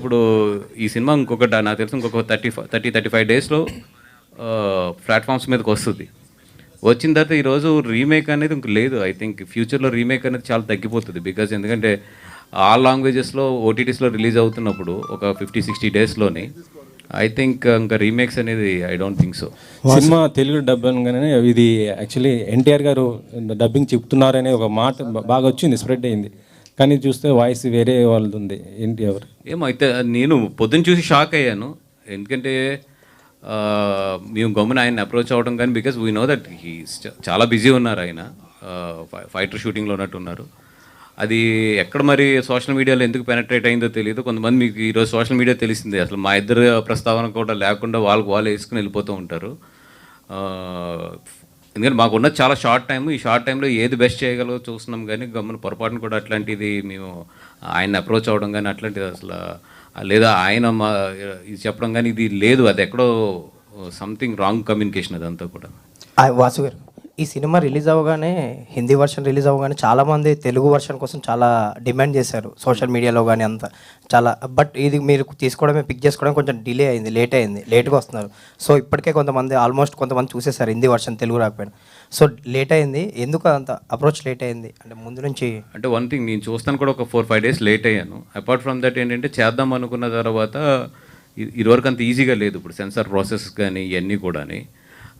ఇప్పుడు ఈ సినిమా ఇంకొకటి నాకు తెలిసి ఇంకొక 35 డేస్లో ప్లాట్ఫామ్స్ మీదకి వస్తుంది. వచ్చిన తర్వాత ఈరోజు రీమేక్ అనేది ఇంక లేదు. ఐ థింక్ ఫ్యూచర్లో రీమేక్ అనేది చాలా తగ్గిపోతుంది. బికాజ్ ఎందుకంటే ఆల్ లాంగ్వేజెస్లో ఓటీటీస్లో రిలీజ్ అవుతున్నప్పుడు ఒక 50-60 డేస్లోని ఐ థింక్ ఇంకా రీమేక్స్ అనేది I don't think so. Cinema Telugu dub అనగానే ఇది యాక్చువల్లీ ఎన్టీఆర్ గారు డబ్బింగ్ చెప్తున్నారనే ఒక మాట బాగా వచ్చింది, స్ప్రెడ్ అయింది. కానీ చూస్తే వాయిస్ వేరే వాళ్ళది ఉంది. ఏంటి ఎవరు ఏమో అయితే నేను పొద్దున్న చూసి షాక్ అయ్యాను. ఎందుకంటే మేము గమ్మున ఆయన అప్రోచ్ అవ్వడం కానీ because we know that he చాలా బిజీ ఉన్నారు. ఆయన ఫైటర్ షూటింగ్లో ఉన్నట్టున్నారు. అది ఎక్కడ మరి సోషల్ మీడియాలో ఎందుకు పెనట్రేట్ అయిందో తెలియదు. కొంతమంది మీకు ఈరోజు సోషల్ మీడియా తెలిసింది, అసలు మా ఇద్దరు ప్రస్తావన కూడా లేకుండా వాళ్ళు వేసుకుని వెళ్ళిపోతూ ఉంటారు. ఎందుకంటే మాకున్న చాలా షార్ట్ టైం, ఈ షార్ట్ టైంలో ఏది బెస్ట్ చేయగలదో చూస్తున్నాం. కానీ గమ్మున పొరపాటును కూడా అట్లాంటిది మేము ఆయన అప్రోచ్ అవ్వడం కానీ అట్లాంటిది అసలు లేదా ఆయన ఇది చెప్పడం కానీ ఇది లేదు. అది ఎక్కడో సంథింగ్ రాంగ్ కమ్యూనికేషన్ అదంతా కూడా. వాసు గారు, ఈ సినిమా రిలీజ్ అవ్వగానే హిందీ వర్షన్ రిలీజ్ అవ్వగానే చాలామంది తెలుగు వర్షన్ కోసం చాలా డిమాండ్ చేశారు సోషల్ మీడియాలో కానీ అంతా చాలా. బట్ ఇది మీరు తీసుకోవడమే, పిక్ చేసుకోవడం కొంచెం డిలే అయింది, లేట్గా వస్తున్నారు. సో ఇప్పటికే కొంతమంది చూసేశారు హిందీ వర్షన్, తెలుగు రాకపోయినా. సో లేట్ అయింది, ఎందుకు అంత అప్రోచ్ లేట్ అయింది అంటే ముందు నుంచి? అంటే వన్ థింగ్, నేను చూస్తాను కూడా ఒక 4-5 డేస్ లేట్ అయ్యాను. అపార్ట్ ఫ్రమ్ దట్ ఏంటంటే చేద్దాం అనుకున్న తర్వాత ఇదివరకు అంత ఈజీగా లేదు. ఇప్పుడు సెన్సార్ ప్రాసెస్ కానీ ఇవన్నీ కూడా,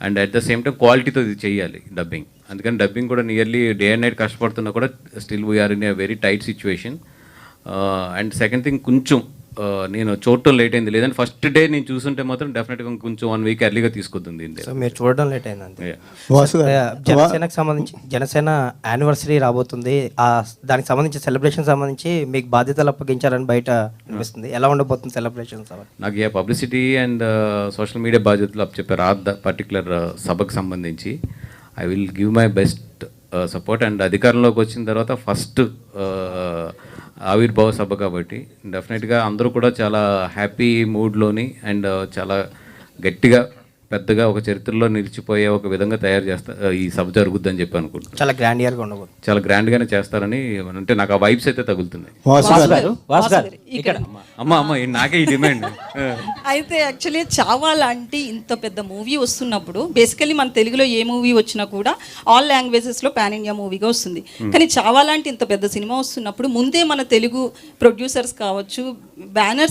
and at the same time క్వాలిటీతో ఇది చేయాలి డబ్బింగ్. అందుకని డబ్బింగ్ కూడా నియర్లీ డే అండ్ నైట్ కష్టపడుతున్నా కూడా still we are in a very tight situation. And second thing, కొంచెం నేను చూడటం లేట్ అయింది. లేదంటే ఫస్ట్ డే నేను చూస్తుంటే మాత్రం డెఫినెట్గా కొంచెం 1 వీక్ ఎర్లీగా తీసుకొద్ది. సో మీరు చూడడం లేట్ అయింది అంతే. జనసేనకు సంబంధించి జనసేన యానివర్సరీ రాబోతుంది, దానికి సంబంధించి సెలబ్రేషన్ సంబంధించి మీకు బాధ్యతలు అప్పగించారని బయట అనిపిస్తుంది. ఎలా ఉండబోతుంది సెలబ్రేషన్? నాకు ఏ పబ్లిసిటీ అండ్ సోషల్ మీడియా బాధ్యతలు అప్పచెప్పారు ఆ పర్టికులర్ సభకు సంబంధించి. I will give my best support. And అధికారంలోకి వచ్చిన తర్వాత ఫస్ట్ ఆవిర్భావ సభ కాబట్టి డెఫినెట్గా అందరూ కూడా చాలా హ్యాపీ మూడ్లోని అండ్ చాలా గట్టిగా పెద్దగా ఒక చరిత్రలో నిలిచిపోయే ఒక విధంగా తయారు ఈ సభ జరుగుద్దని చెప్పి అనుకుంటున్నాను. చాలా గ్రాండ్గా ఉండబోతుంది, చాలా గ్రాండ్గానే చేస్తారని అంటే నాకు ఆ వైబ్స్ అయితే తగులుతున్నాయి. అమ్మ నాకే ఈ డిమాండ్. అయితే యాక్చువల్లీ చావా లాంటి ఇంత పెద్ద మూవీ వస్తున్నప్పుడు బేసికలీ మన తెలుగులో ఏ మూవీ వచ్చినా కూడా ఆల్ లాంగ్వేజెస్లో పాన్ ఇండియా మూవీగా వస్తుంది. కానీ చావా లాంటి ఇంత పెద్ద సినిమా వస్తున్నప్పుడు ముందే మన తెలుగు ప్రొడ్యూసర్స్ కావచ్చు, బ్యానర్స్